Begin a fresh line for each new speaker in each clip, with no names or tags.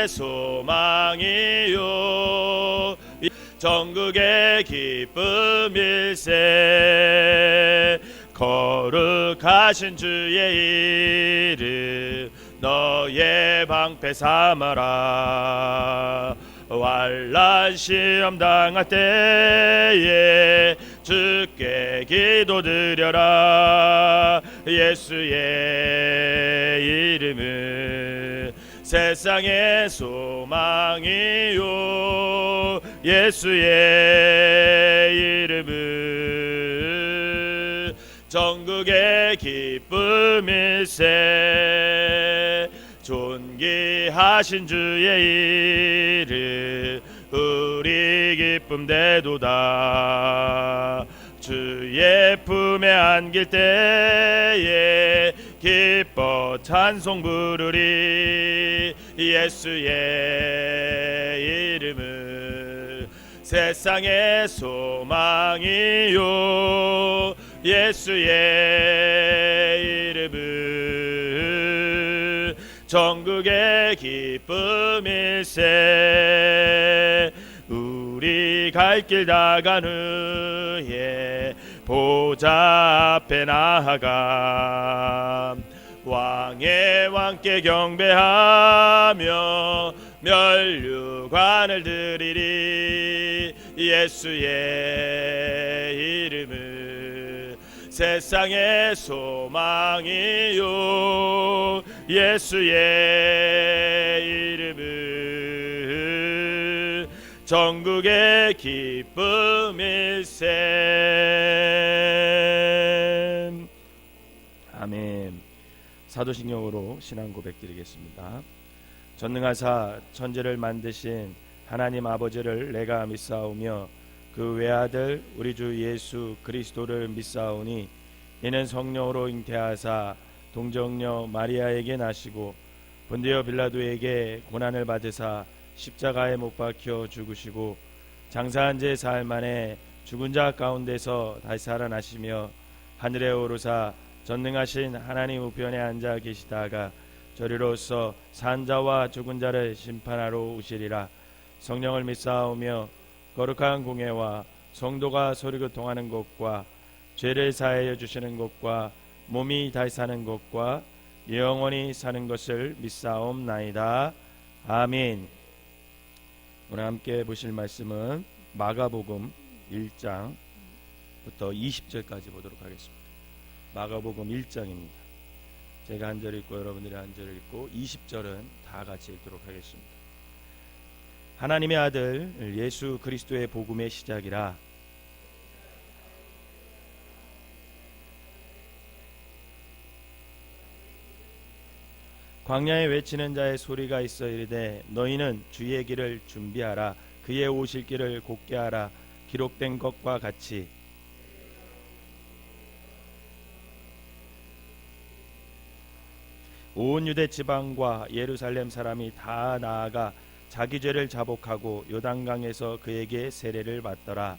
소망이요 전국의 기쁨일세. 거룩하신 주의 이름 너의 방패 삼아라. 환난 시험 당할 때에 주께 기도드려라. 예수의 이름은 세상의 소망이요 예수의 이름은 전국의 기쁨일세. 존귀하신 주의 이름 우리 기쁨 되도다. 주의 품에 안길 때에 기뻐 찬송 부르리. 예수의 이름은 세상의 소망이요 예수의 이름은 전국의 기쁨일세. 우리 갈 길 다간 후에 보좌 앞에 나아가 왕의 왕께 경배하며 면류관을 드리리. 예수의 이름은 세상의 소망이요 예수의 이름은 전국의 기쁨일세. 아멘. 사도신경으로 신앙 고백 드리겠습니다. 전능하사 천지를 만드신 하나님 아버지를 내가 믿사오며 그 외아들 우리 주 예수 그리스도를 믿사오니 이는 성령으로 잉태하사 동정녀 마리아에게 나시고 본디오 빌라도에게 고난을 받으사 십자가에 못 박혀 죽으시고 장사한 지 사흘 만에 죽은 자 가운데서 다시 살아나시며 하늘에 오르사 전능하신 하나님 우편에 앉아 계시다가 저리로서 산자와 죽은 자를 심판하러 오시리라. 성령을 믿사오며 거룩한 공예와 성도가 서로 교통하는 것과 죄를 사하여 주시는 것과 몸이 다시 사는 것과 영원히 사는 것을 믿사옵나이다. 아멘. 오늘 함께 보실 말씀은 마가복음 1장부터 20절까지 보도록 하겠습니다. 마가복음 1장입니다. 제가 한 절 읽고 여러분들이 한 절 읽고 20절은 다 같이 읽도록 하겠습니다. 하나님의 아들 예수 그리스도의 복음의 시작이라. 광야에 외치는 자의 소리가 있어 이르되 너희는 주의 길을 준비하라. 그의 오실 길을 곧게 하라. 기록된 것과 같이 온 유대 지방과 예루살렘 사람이 다 나아가 자기 죄를 자복하고 요단강에서 그에게 세례를 받더라.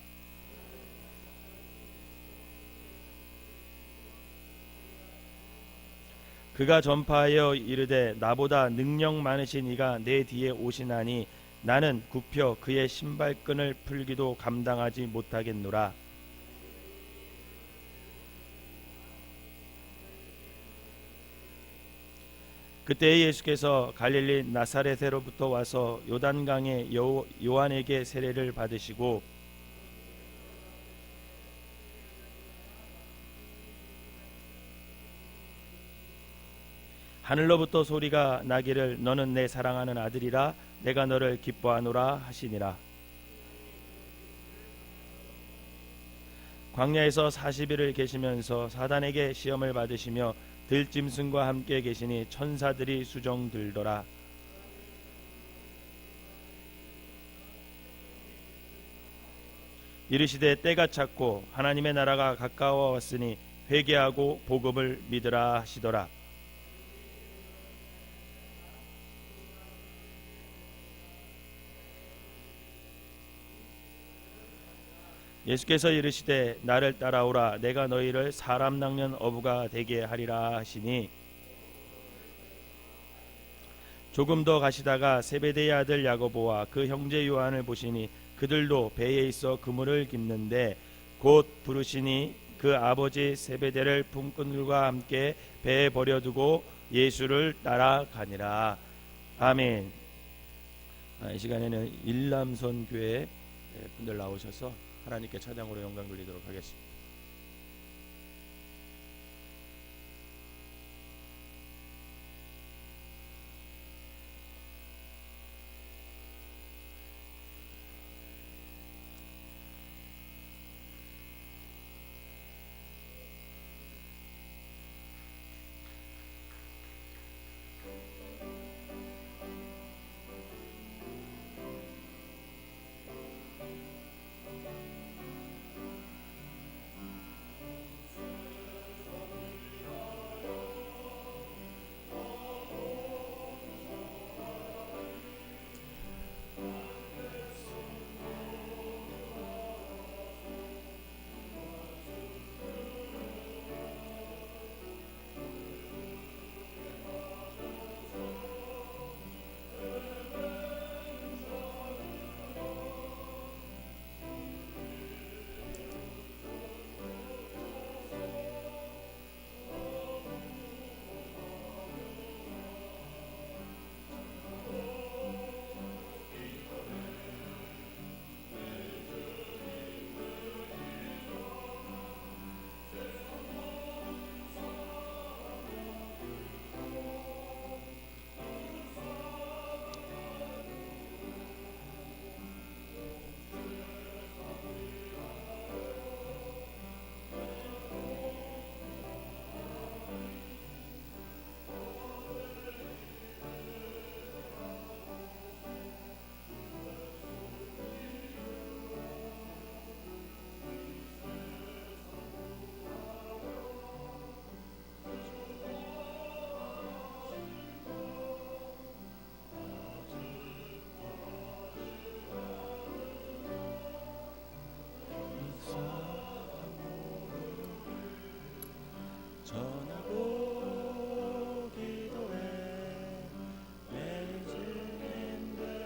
그가 전파하여 이르되 나보다 능력 많으신 이가 내 뒤에 오시나니 나는 굽혀 그의 신발끈을 풀기도 감당하지 못하겠노라. 그때 예수께서 갈릴리 나사렛에로부터 와서 요단강에 요한에게 세례를 받으시고 하늘로부터 소리가 나기를 너는 내 사랑하는 아들이라 내가 너를 기뻐하노라 하시니라. 광야에서 40일을 계시면서 사단에게 시험을 받으시며 들짐승과 함께 계시니 천사들이 수종 들더라. 이르시되 때가 찼고 하나님의 나라가 가까워 왔으니 회개하고 복음을 믿으라 하시더라. 예수께서 이르시되 나를 따라오라. 내가 너희를 사람 낚는 어부가 되게 하리라 하시니 조금 더 가시다가 세베대의 아들 야고보와 그 형제 요한을 보시니 그들도 배에 있어 그물을 깁는데 곧 부르시니 그 아버지 세베대를 품꾼들과 함께 배에 버려두고 예수를 따라가니라. 아멘. 이 시간에는 일남선 교회 분들 나오셔서 하나님께 찬양으로 영광 돌리도록 하겠습니다. 전하고 기도해 내 주님들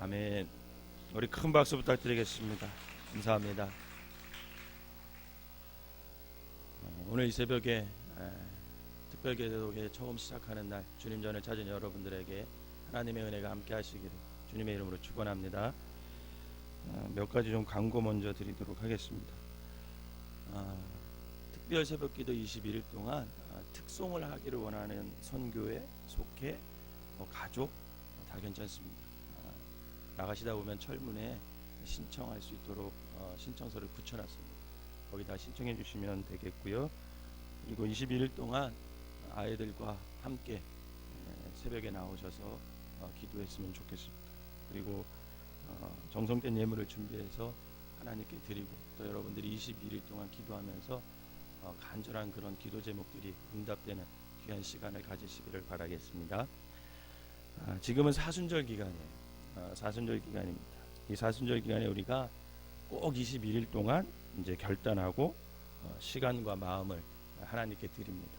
아멘. 우리 큰 박수 부탁드리겠습니다. 감사합니다. 오늘 이 새벽에 특별기도회 처음 시작하는 날 주님 전을 찾은 여러분들에게 하나님의 은혜가 함께 하시기를 주님의 이름으로 축원합니다. 몇 가지 좀 광고 먼저 드리도록 하겠습니다. 특별 새벽기도 21일 동안 특송을 하기를 원하는 선교회, 속회, 가족 다 괜찮습니다. 나가시다 보면 철문에 신청할 수 있도록 신청서를 붙여놨습니다. 거기다 신청해 주시면 되겠고요. 그리고 21일 동안 아이들과 함께 새벽에 나오셔서 기도했으면 좋겠습니다. 그리고 정성된 예물을 준비해서 하나님께 드리고 또 여러분들이 21일 동안 기도하면서 간절한 그런 기도 제목들이 응답되는 귀한 시간을 가지시기를 바라겠습니다. 지금은 사순절 기간이에요. 사순절 기간입니다. 이 사순절 기간에 우리가 꼭 21일 동안 이제 결단하고 시간과 마음을 하나님께 드립니다.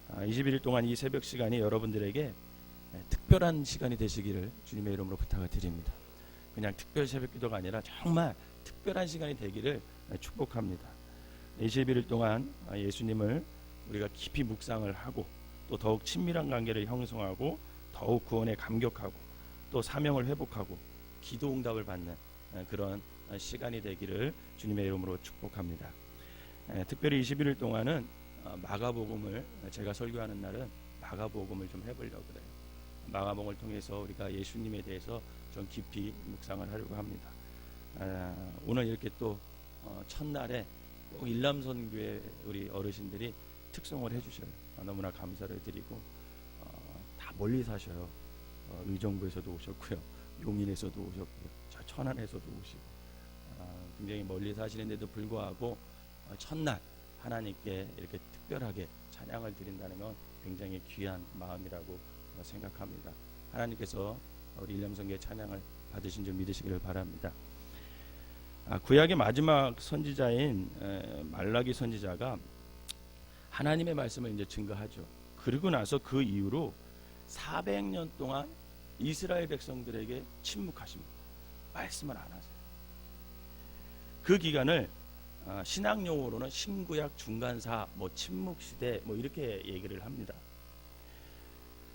21일 동안 이 새벽 시간이 여러분들에게 특별한 시간이 되시기를 주님의 이름으로 부탁을 드립니다. 그냥 특별 새벽 기도가 아니라 정말 특별한 시간이 되기를 축복합니다. 21일 동안 예수님을 우리가 깊이 묵상을 하고 또 더욱 친밀한 관계를 형성하고 더욱 구원에 감격하고 또 사명을 회복하고 기도 응답을 받는 그런 시간이 되기를 주님의 이름으로 축복합니다. 특별히 21일 동안은 마가복음을 제가 설교하는 날은 마가복음을 좀 해보려고 그래요. 마가복음을 통해서 우리가 예수님에 대해서 좀 깊이 묵상을 하려고 합니다. 오늘 이렇게 또 첫날에 꼭 일남선교회 우리 어르신들이 특송을 해주셔요. 너무나 감사를 드리고 다 멀리 사셔요. 의정부에서도 오셨고요, 용인에서도 오셨고요, 저 천안에서도 오시고 굉장히 멀리 사시는데도 불구하고 첫날 하나님께 이렇게 특별하게 찬양을 드린다는 건 굉장히 귀한 마음이라고 생각합니다. 하나님께서 우리 일남선교회 찬양을 받으신 줄 믿으시기를 바랍니다. 구약의 마지막 선지자인 말라기 선지자가 하나님의 말씀을 이제 증거하죠. 그러고 나서 그 이후로 400년 동안 이스라엘 백성들에게 침묵하십니다. 말씀을 안 하세요. 그 기간을 신학 용어로는 신구약 중간사, 침묵 시대 이렇게 얘기를 합니다.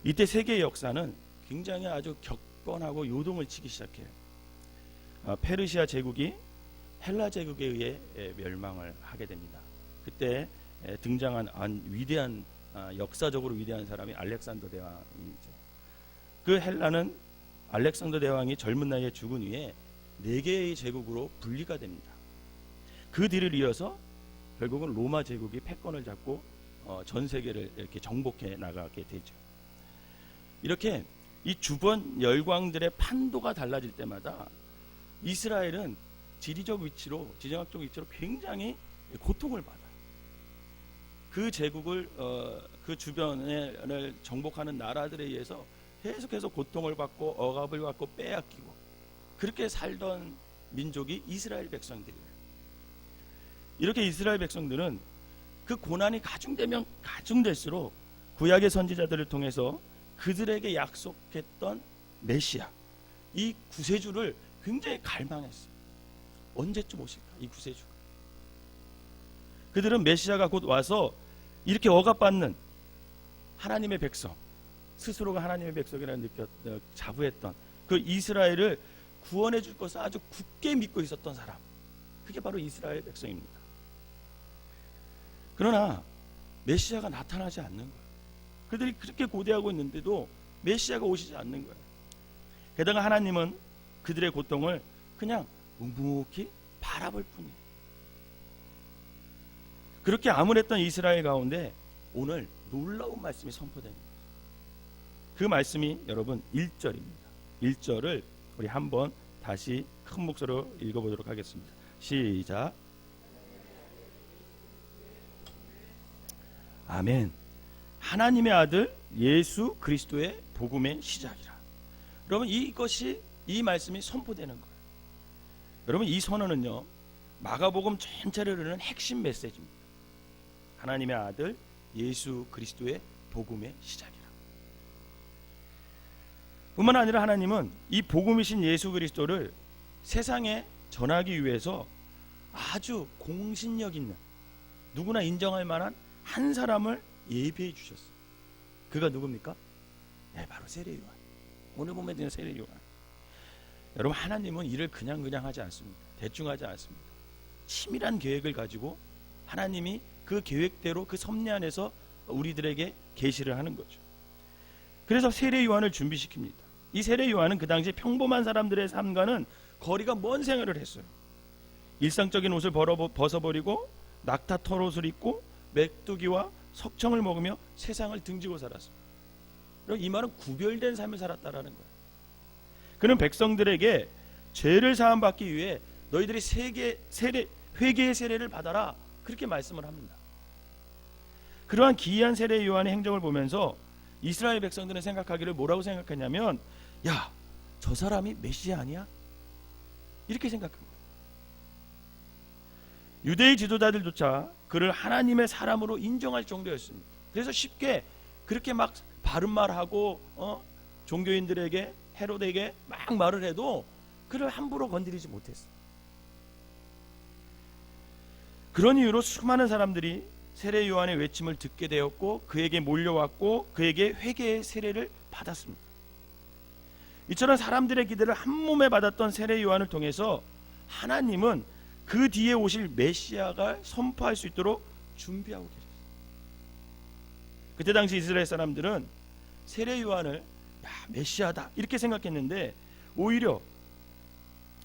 이때 세계의 역사는 굉장히 아주 격변하고 요동을 치기 시작해요. 페르시아 제국이 헬라 제국에 의해 멸망을 하게 됩니다. 그때 등장한 위대한 역사적으로 위대한 사람이 알렉산더 대왕이죠. 그 헬라는 알렉산더 대왕이 젊은 나이에 죽은 후에 4개의 제국으로 분리가 됩니다. 그 뒤를 이어서 결국은 로마 제국이 패권을 잡고 전 세계를 이렇게 정복해 나가게 되죠. 이렇게 이 주변 열강들의 판도가 달라질 때마다 이스라엘은 지리적 위치로, 지정학적 위치로 굉장히 고통을 받아요. 그 제국을 그 주변을 정복하는 나라들에 의해서 계속해서 고통을 받고 억압을 받고 빼앗기고 그렇게 살던 민족이 이스라엘 백성들이에요. 이렇게 이스라엘 백성들은 그 고난이 가중되면 가중될수록 구약의 선지자들을 통해서 그들에게 약속했던 메시아, 이 구세주를 굉장히 갈망했어요. 언제쯤 오실까 이 구세주가. 그들은 메시아가 곧 와서 이렇게 억압받는 하나님의 백성, 스스로가 하나님의 백성이라는 자부했던 그 이스라엘을 구원해 줄 것을 아주 굳게 믿고 있었던 사람, 그게 바로 이스라엘 백성입니다. 그러나 메시아가 나타나지 않는 거예요. 그들이 그렇게 고대하고 있는데도 메시아가 오시지 않는 거예요. 게다가 하나님은 그들의 고통을 그냥 묵묵히 바라볼 뿐이에요. 그렇게 암울했던 이스라엘 가운데 오늘 놀라운 말씀이 선포됩니다. 그 말씀이 여러분 1절입니다. 1절을 우리 한번 다시 큰 목소리로 읽어보도록 하겠습니다. 시작. 아멘. 하나님의 아들 예수 그리스도의 복음의 시작이라. 여러분 이것이 이 말씀이 선포되는 거예요. 여러분 이 선언은요 마가복음 전체를 흐르는 핵심 메시지입니다. 하나님의 아들 예수 그리스도의 복음의 시작이라. 뿐만 아니라 하나님은 이 복음이신 예수 그리스도를 세상에 전하기 위해서 아주 공신력 있는 누구나 인정할 만한 한 사람을 예비해 주셨어요. 그가 누굽니까? 네, 바로 세례 요한. 오늘 보면 되는 세례 요한. 여러분 하나님은 일을 그냥 하지 않습니다. 대충 하지 않습니다. 치밀한 계획을 가지고 하나님이 그 계획대로 그 섭리 안에서 우리들에게 계시를 하는 거죠. 그래서 세례 요한을 준비시킵니다. 이 세례 요한은 그 당시 평범한 사람들의 삶과는 거리가 먼 생활을 했어요. 일상적인 옷을 벗어버리고 낙타 털옷을 입고 메뚜기와 석청을 먹으며 세상을 등지고 살았습니다. 이 말은 구별된 삶을 살았다라는 거예요. 그는 백성들에게 죄를 사함 받기 위해 너희들이 회개의 세례를 받아라 그렇게 말씀을 합니다. 그러한 기이한 세례 요한의 행정을 보면서 이스라엘 백성들은 생각하기를 뭐라고 생각했냐면 야, 저 사람이 메시아 아니야? 이렇게 생각한 거예요. 유대의 지도자들조차 그를 하나님의 사람으로 인정할 정도였습니다. 그래서 쉽게 그렇게 막 바른 말하고 종교인들에게 헤롯에게 막 말을 해도 그를 함부로 건드리지 못했어요. 그런 이유로 수많은 사람들이 세례 요한의 외침을 듣게 되었고 그에게 몰려왔고 그에게 회개의 세례를 받았습니다. 이처럼 사람들의 기대를 한 몸에 받았던 세례 요한을 통해서 하나님은 그 뒤에 오실 메시아가 선포할 수 있도록 준비하고 계셨어요. 그때 당시 이스라엘 사람들은 세례 요한을 메시아다 이렇게 생각했는데 오히려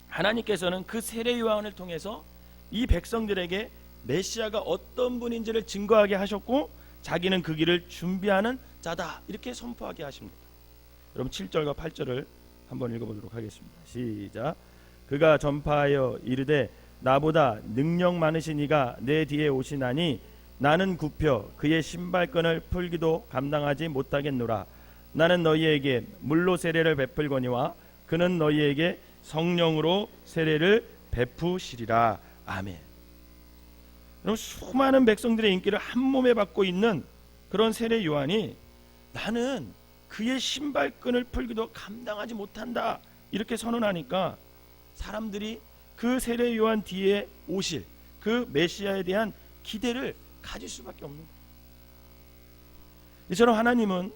하나님께서는 그 세례 요한을 통해서 이 백성들에게 메시아가 어떤 분인지를 증거하게 하셨고 자기는 그 길을 준비하는 자다 이렇게 선포하게 하십니다. 여러분 7절과 8절을 한번 읽어보도록 하겠습니다. 시작. 그가 전파하여 이르되 나보다 능력 많으신 이가 내 뒤에 오시나니 나는 굽혀 그의 신발끈을 풀기도 감당하지 못하겠노라. 나는 너희에게 물로 세례를 베풀거니와 그는 너희에게 성령으로 세례를 베푸시리라. 아멘. 여러분 수많은 백성들의 인기를 한 몸에 받고 있는 그런 세례 요한이 나는 그의 신발끈을 풀기도 감당하지 못한다 이렇게 선언하니까 사람들이 그 세례 요한 뒤에 오실 그 메시아에 대한 기대를 가질 수밖에 없는 거예요. 이처럼 하나님은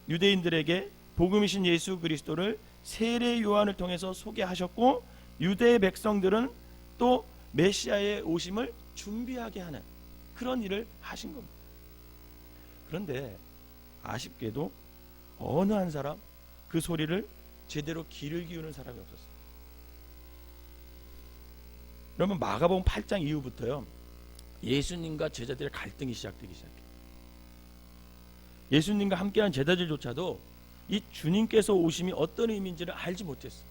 유대인들에게 복음이신 예수 그리스도를 세례 요한을 통해서 소개하셨고 유대의 백성들은 또 메시아의 오심을 준비하게 하는 그런 일을 하신 겁니다. 그런데 아쉽게도 어느 한 사람 그 소리를 제대로 귀를 기우는 사람이 없었어요. 그러면 마가복음 8장 이후부터요 예수님과 제자들의 갈등이 시작되기 시작해요. 예수님과 함께한 제자들조차도 이 주님께서 오심이 어떤 의미인지를 알지 못했어요.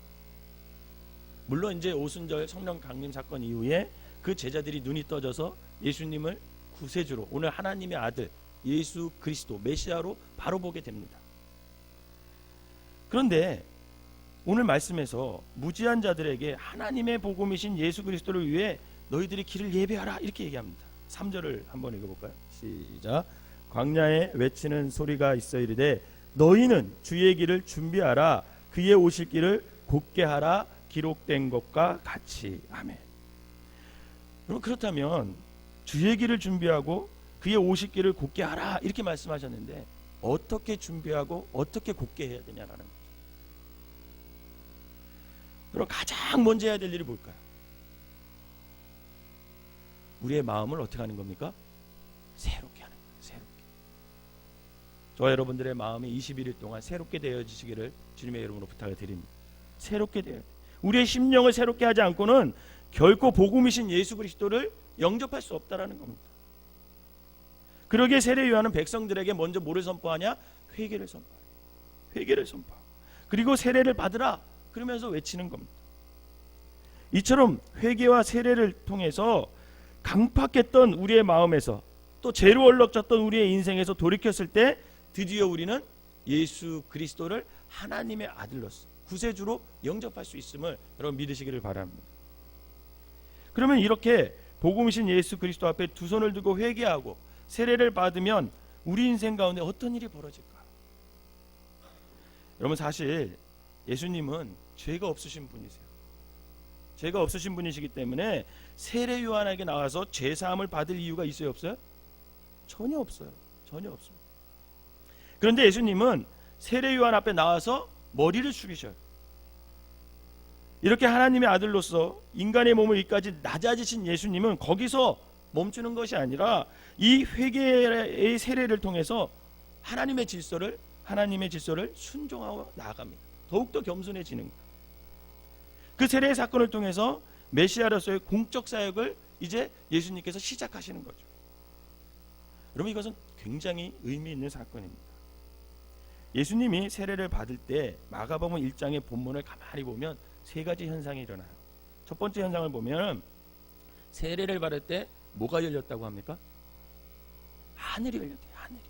물론 이제 오순절 성령 강림 사건 이후에 그 제자들이 눈이 떠져서 예수님을 구세주로 오늘 하나님의 아들 예수 그리스도 메시아로 바로 보게 됩니다. 그런데 오늘 말씀에서 무지한 자들에게 하나님의 복음이신 예수 그리스도를 위해 너희들이 길을 예배하라 이렇게 얘기합니다. 3절을 한번 읽어볼까요? 시작. 광야에 외치는 소리가 있어 이르되 너희는 주의 길을 준비하라 그의 오실 길을 곧게 하라 기록된 것과 같이. 아멘. 여러분 그렇다면 주의 길을 준비하고 그의 오실 길을 곧게 하라 이렇게 말씀하셨는데 어떻게 준비하고 어떻게 곧게 해야 되냐라는 거죠. 그럼 가장 먼저 해야 될 일이 뭘까요? 우리의 마음을 어떻게 하는 겁니까? 새롭게 하는 거예요. 새롭게. 저와 여러분들의 마음이 21일 동안 새롭게 되어지시기를 주님의 이름으로 부탁을 드립니다. 새롭게 되어야 돼요. 우리의 심령을 새롭게 하지 않고는 결코 복음이신 예수 그리스도를 영접할 수 없다라는 겁니다. 그러기에 세례 요한은 백성들에게 먼저 뭐를 선포하냐? 회개를 선포하라. 회개를 선포하고 그리고 세례를 받으라 그러면서 외치는 겁니다. 이처럼 회개와 세례를 통해서 강팍했던 우리의 마음에서 또 죄로 얼룩졌던 우리의 인생에서 돌이켰을 때 드디어 우리는 예수 그리스도를 하나님의 아들로서 구세주로 영접할 수 있음을 여러분 믿으시기를 바랍니다. 그러면 이렇게 복음이신 예수 그리스도 앞에 두 손을 들고 회개하고 세례를 받으면 우리 인생 가운데 어떤 일이 벌어질까? 여러분 사실 예수님은 죄가 없으신 분이세요. 죄가 없으신 분이시기 때문에 세례 요한에게 나와서 죄 사함을 받을 이유가 있어요, 없어요? 전혀 없어요. 전혀 없습니다. 그런데 예수님은 세례 요한 앞에 나와서 머리를 숙이셔요. 이렇게 하나님의 아들로서 인간의 몸을 이까지 낮아지신 예수님은 거기서 멈추는 것이 아니라 이 회개의 세례를 통해서 하나님의 질서를 순종하고 나아갑니다. 더욱더 겸손해지는 거예요. 그 세례의 사건을 통해서 메시아로서의 공적 사역을 이제 예수님께서 시작하시는 거죠. 여러분 이것은 굉장히 의미 있는 사건입니다. 예수님이 세례를 받을 때 마가복음 1장의 본문을 가만히 보면 세 가지 현상이 일어나요. 첫 번째 현상을 보면 세례를 받을 때 뭐가 열렸다고 합니까? 하늘이 열렸대요. 하늘이.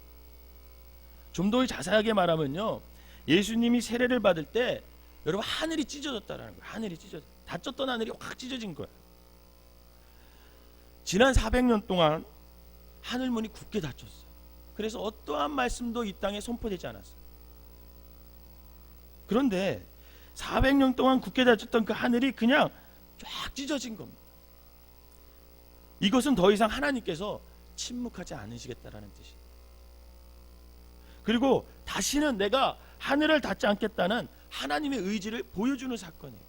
좀 더 자세하게 말하면요. 예수님이 세례를 받을 때 여러분 하늘이 찢어졌다라는 거예요. 하늘이 찢어졌다. 닫혔던 하늘이 확 찢어진 거예요. 지난 400년 동안 하늘문이 굳게 닫혔어요. 그래서 어떠한 말씀도 이 땅에 선포되지 않았어요. 그런데 400년 동안 굳게 닫혔던 그 하늘이 그냥 쫙 찢어진 겁니다. 이것은 더 이상 하나님께서 침묵하지 않으시겠다라는 뜻이에요. 그리고 다시는 내가 하늘을 닫지 않겠다는 하나님의 의지를 보여주는 사건이에요.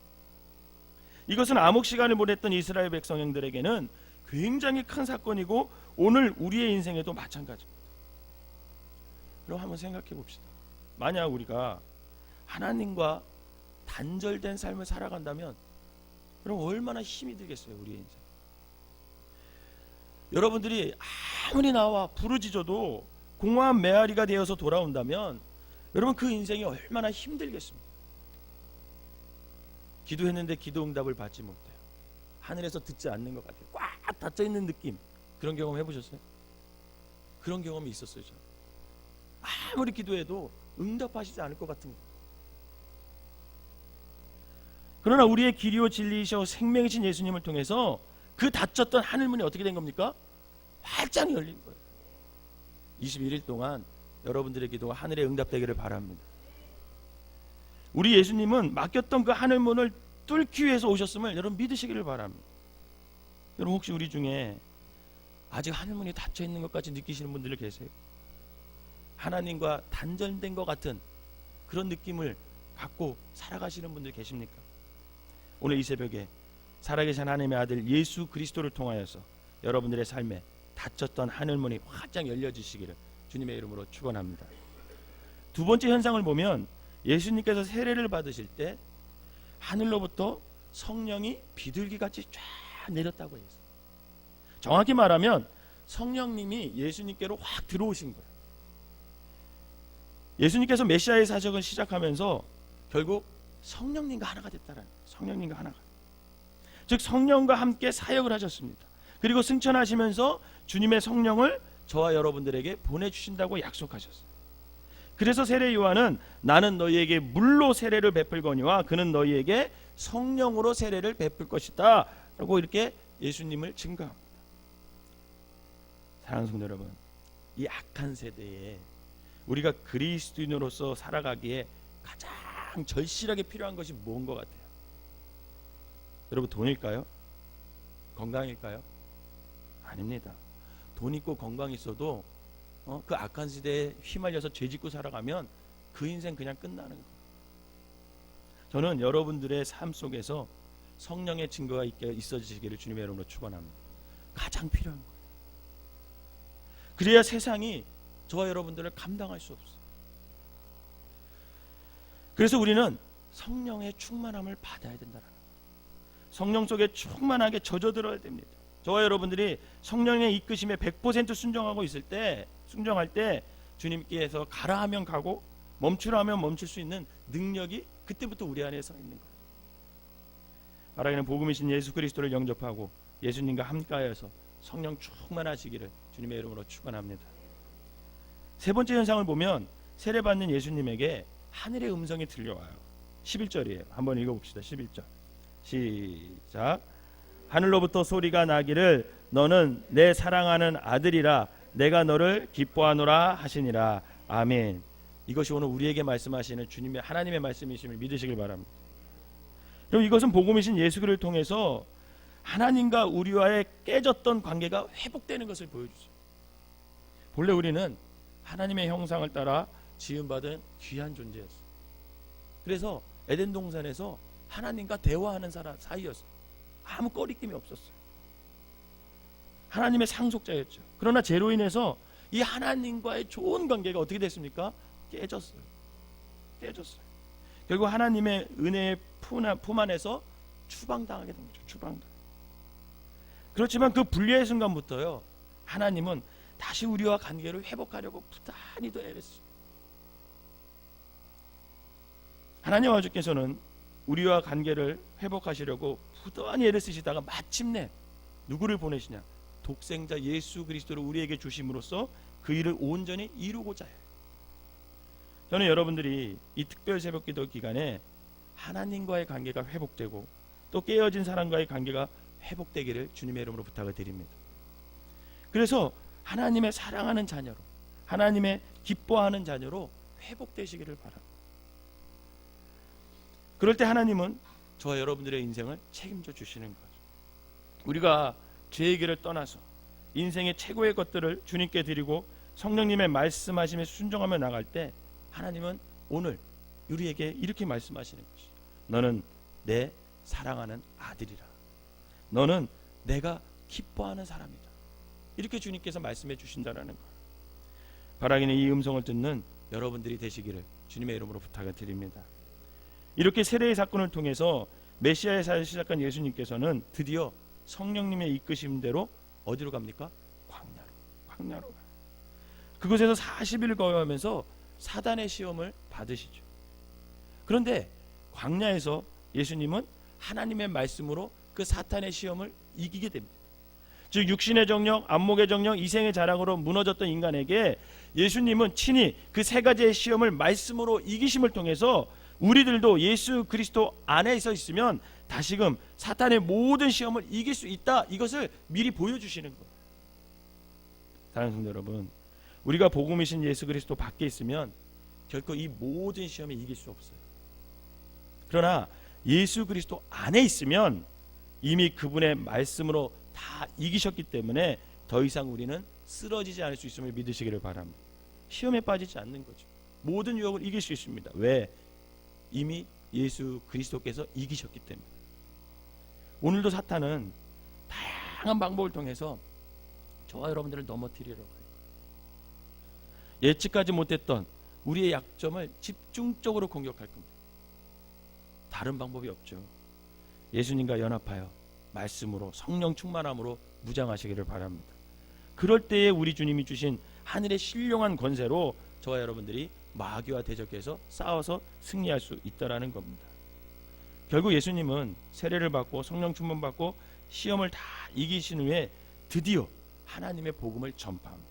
이것은 암흑 시간을 보냈던 이스라엘 백성들에게는 굉장히 큰 사건이고 오늘 우리의 인생에도 마찬가지입니다. 그럼 한번 생각해 봅시다. 만약 우리가 하나님과 단절된 삶을 살아간다면 그럼 얼마나 힘이 들겠어요, 우리의 인생. 여러분들이 아무리 나와 부르짖어도 공허한 메아리가 되어서 돌아온다면 여러분 그 인생이 얼마나 힘들겠습니까? 기도했는데 기도 응답을 받지 못해요. 하늘에서 듣지 않는 것 같아요. 꽉 닫혀있는 느낌. 그런 경험 해보셨어요? 그런 경험이 있었어요. 저는. 아무리 기도해도 응답하시지 않을 것 같은 거. 그러나 우리의 길이요 진리이셔 생명이신 예수님을 통해서 그 닫혔던 하늘문이 어떻게 된 겁니까? 활짝 열린 거예요. 21일 동안 여러분들의 기도가 하늘에 응답되기를 바랍니다. 우리 예수님은 맡겼던 그 하늘문을 뚫기 위해서 오셨음을 여러분 믿으시기를 바랍니다. 여러분 혹시 우리 중에 아직 하늘문이 닫혀 있는 것까지 느끼시는 분들 계세요? 하나님과 단절된 것 같은 그런 느낌을 갖고 살아가시는 분들 계십니까? 오늘 이 새벽에 살아계신 하나님의 아들 예수 그리스도를 통하여서 여러분들의 삶에 닫혔던 하늘문이 활짝 열려지시기를 주님의 이름으로 축원합니다. 두 번째 현상을 보면 예수님께서 세례를 받으실 때 하늘로부터 성령이 비둘기같이 쫙 내렸다고 했어요. 정확히 말하면 성령님이 예수님께로 확 들어오신 거예요. 예수님께서 메시아의 사역을 시작하면서 결국 성령님과 하나가 됐다라는 거예요. 성령님과 하나가. 즉 성령과 함께 사역을 하셨습니다. 그리고 승천하시면서 주님의 성령을 저와 여러분들에게 보내주신다고 약속하셨어요. 그래서 세례 요한은 나는 너희에게 물로 세례를 베풀거니와 그는 너희에게 성령으로 세례를 베풀 것이다 라고 이렇게 예수님을 증거합니다. 사랑하는 성도 여러분, 이 악한 세대에 우리가 그리스도인으로서 살아가기에 가장 절실하게 필요한 것이 뭔 것 같아요? 여러분 돈일까요? 건강일까요? 아닙니다. 돈 있고 건강 있어도 그 악한 시대에 휘말려서 죄 짓고 살아가면 그 인생 그냥 끝나는 거예요. 저는 여러분들의 삶 속에서 성령의 증거가 있어지시기를 주님의 이름으로 축원합니다. 가장 필요한 거예요. 그래야 세상이 저와 여러분들을 감당할 수 없어요. 그래서 우리는 성령의 충만함을 받아야 된다는 거예요. 성령 속에 충만하게 젖어들어야 됩니다. 저와 여러분들이 성령의 이끄심에 100% 순종하고 있을 때, 순종할 때 주님께서 가라 하면 가고 멈추라 하면 멈출 수 있는 능력이 그때부터 우리 안에 서 있는 거예요. 바라기는 복음이신 예수 그리스도를 영접하고 예수님과 함께하여서 성령 충만하시기를 주님의 이름으로 축원합니다. 세 번째 현상을 보면 세례받는 예수님에게 하늘의 음성이 들려와요. 11절이에요. 한번 읽어봅시다. 11절 시작. 하늘로부터 소리가 나기를 너는 내 사랑하는 아들이라 내가 너를 기뻐하노라 하시니라. 아멘. 이것이 오늘 우리에게 말씀하시는 주님의 하나님의 말씀이심을 믿으시길 바랍니다. 그럼 이것은 복음이신 예수를 통해서 하나님과 우리와의 깨졌던 관계가 회복되는 것을 보여주죠. 본래 우리는 하나님의 형상을 따라 지음받은 귀한 존재였어요. 그래서 에덴 동산에서 하나님과 대화하는 사이였어요. 아무 꺼리낌이 없었어요. 하나님의 상속자였죠. 그러나 죄로 인해서 이 하나님과의 좋은 관계가 어떻게 됐습니까? 깨졌어요. 결국 하나님의 은혜의 품 안에서 추방당하게 된 거죠. 추방당. 그렇지만 그 분리의 순간부터요, 하나님은 다시 우리와 관계를 회복하려고 부단히 더 애랬어요. 하나님 아버지께서는 우리와 관계를 회복하시려고 부단히 애를 쓰시다가 마침내 누구를 보내시냐? 독생자 예수 그리스도를 우리에게 주심으로써 그 일을 온전히 이루고자 해요. 저는 여러분들이 이 특별 새벽기도 기간에 하나님과의 관계가 회복되고 또 깨어진 사람과의 관계가 회복되기를 주님의 이름으로 부탁을 드립니다. 그래서 하나님의 사랑하는 자녀로, 하나님의 기뻐하는 자녀로 회복되시기를 바랍니다. 그럴 때 하나님은 저와 여러분들의 인생을 책임져 주시는 거죠. 우리가 죄의 길을 떠나서 인생의 최고의 것들을 주님께 드리고 성령님의 말씀하심에 순종하며 나갈 때 하나님은 오늘 우리에게 이렇게 말씀하시는 것이죠. 너는 내 사랑하는 아들이라. 너는 내가 기뻐하는 사람이다. 이렇게 주님께서 말씀해 주신다라는 거예요. 바라기는 이 음성을 듣는 여러분들이 되시기를 주님의 이름으로 부탁을 드립니다. 이렇게 세례의 사건을 통해서 메시아의 사역을 시작한 예수님께서는 드디어 성령님의 이끄심대로 어디로 갑니까? 광야로 가요. 그곳에서 40일을 거하면서 사단의 시험을 받으시죠. 그런데 광야에서 예수님은 하나님의 말씀으로 그 사탄의 시험을 이기게 됩니다. 즉 육신의 정력, 안목의 정력, 이생의 자랑으로 무너졌던 인간에게 예수님은 친히 그 세 가지의 시험을 말씀으로 이기심을 통해서 우리들도 예수 그리스도 안에 있으면 다시금 사탄의 모든 시험을 이길 수 있다, 이것을 미리 보여주시는 거예요. 사랑하는 성도 여러분, 우리가 복음이신 예수 그리스도 밖에 있으면 결코 이 모든 시험에 이길 수 없어요. 그러나 예수 그리스도 안에 있으면 이미 그분의 말씀으로 다 이기셨기 때문에 더 이상 우리는 쓰러지지 않을 수 있음을 믿으시기를 바랍니다. 시험에 빠지지 않는 거죠. 모든 유혹을 이길 수 있습니다. 왜? 이미 예수 그리스도께서 이기셨기 때문에. 오늘도 사탄은 다양한 방법을 통해서 저와 여러분들을 넘어뜨리려고 해요. 예측하지 못했던 우리의 약점을 집중적으로 공격할 겁니다. 다른 방법이 없죠. 예수님과 연합하여 말씀으로 성령 충만함으로 무장하시기를 바랍니다. 그럴 때에 우리 주님이 주신 하늘의 신령한 권세로 저와 여러분들이 마귀와 대적해서 싸워서 승리할 수 있다라는 겁니다. 결국 예수님은 세례를 받고 성령 충만 받고 시험을 다 이기신 후에 드디어 하나님의 복음을 전파합니다.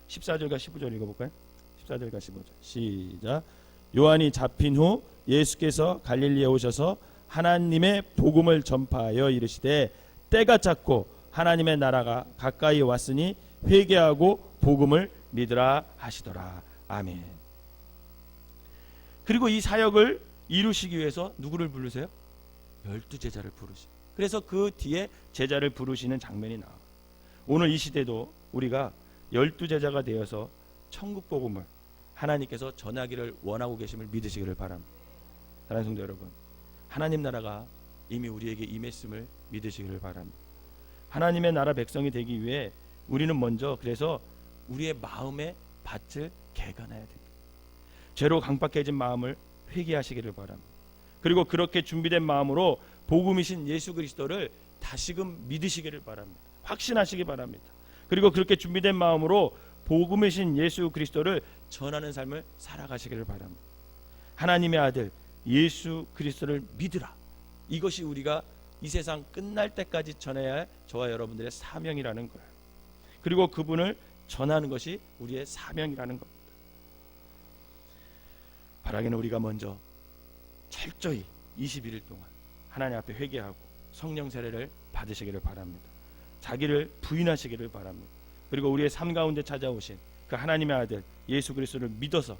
14절과 15절 읽어볼까요? 14절과 15절 시작. 요한이 잡힌 후 예수께서 갈릴리에 오셔서 하나님의 복음을 전파하여 이르시되 때가 찼고 하나님의 나라가 가까이 왔으니 회개하고 복음을 믿으라 하시더라. 아멘. 그리고 이 사역을 이루시기 위해서 누구를 부르세요? 12제자를 부르시. 그래서 그 뒤에 제자를 부르시는 장면이 나와요. 오늘 이 시대도 우리가 12제자가 되어서 천국 복음을 하나님께서 전하기를 원하고 계심을 믿으시기를 바랍니다. 사랑하는 성도 여러분, 하나님 나라가 이미 우리에게 임했음을 믿으시기를 바랍니다. 하나님의 나라 백성이 되기 위해 우리는 먼저 그래서 우리의 마음의 밭을 개간해야 됩니다. 죄로 강박해진 마음을 회개하시기를 바랍니다. 그리고 그렇게 준비된 마음으로 복음이신 예수 그리스도를 다시금 믿으시기를 바랍니다. 확신하시기 바랍니다. 그리고 그렇게 준비된 마음으로 복음이신 예수 그리스도를 전하는 삶을 살아가시기를 바랍니다. 하나님의 아들 예수 그리스도를 믿으라. 이것이 우리가 이 세상 끝날 때까지 전해야 할 저와 여러분들의 사명이라는 거예요. 그리고 그분을 전하는 것이 우리의 사명이라는 겁니다. 바라기는 우리가 먼저 철저히 21일 동안 하나님 앞에 회개하고 성령 세례를 받으시기를 바랍니다. 자기를 부인하시기를 바랍니다. 그리고 우리의 삶 가운데 찾아오신 그 하나님의 아들 예수 그리스도를 믿어서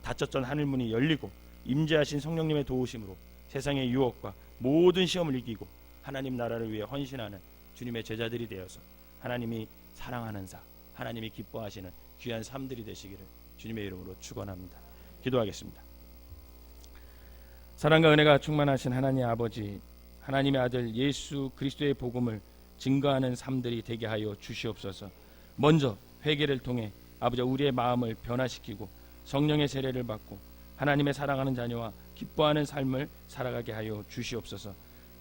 닫혔던 하늘문이 열리고 임재하신 성령님의 도우심으로 세상의 유혹과 모든 시험을 이기고 하나님 나라를 위해 헌신하는 주님의 제자들이 되어서 하나님이 사랑하는 사, 하나님이 기뻐하시는 귀한 삶들이 되시기를 주님의 이름으로 축원합니다. 기도하겠습니다. 사랑과 은혜가 충만하신 하나님 아버지, 하나님의 아들 예수 그리스도의 복음을 증거하는 삶들이 되게 하여 주시옵소서. 먼저 회개를 통해 아버지 우리의 마음을 변화시키고 성령의 세례를 받고 하나님의 사랑하는 자녀와 기뻐하는 삶을 살아가게 하여 주시옵소서.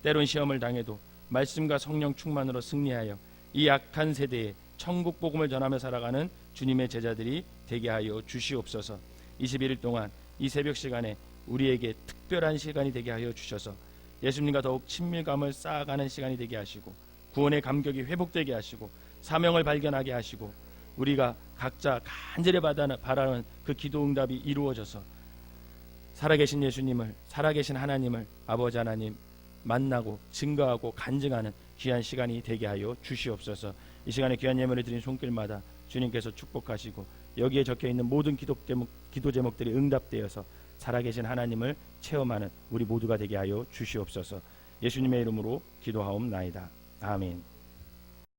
때론 시험을 당해도 말씀과 성령 충만으로 승리하여 이 악한 세대에 천국 복음을 전하며 살아가는 주님의 제자들이 되게 하여 주시옵소서. 21일 동안 이 새벽 시간에 우리에게 특별한 시간이 되게 하여 주셔서 예수님과 더욱 친밀감을 쌓아가는 시간이 되게 하시고 구원의 감격이 회복되게 하시고 사명을 발견하게 하시고 우리가 각자 간절히 바라는 그 기도 응답이 이루어져서 살아계신 예수님을, 살아계신 하나님을 아버지 하나님 만나고 증거하고 간증하는
귀한 시간이 되게 하여 주시옵소서. 이 시간에 귀한 예물을 드린 손길마다 주님께서 축복하시고 여기에 적혀있는 모든 기도 제목들이 응답되어서 살아계신 하나님을 체험하는 우리 모두가 되게 하여 주시옵소서. 예수님의 이름으로 기도하옵나이다. 아멘.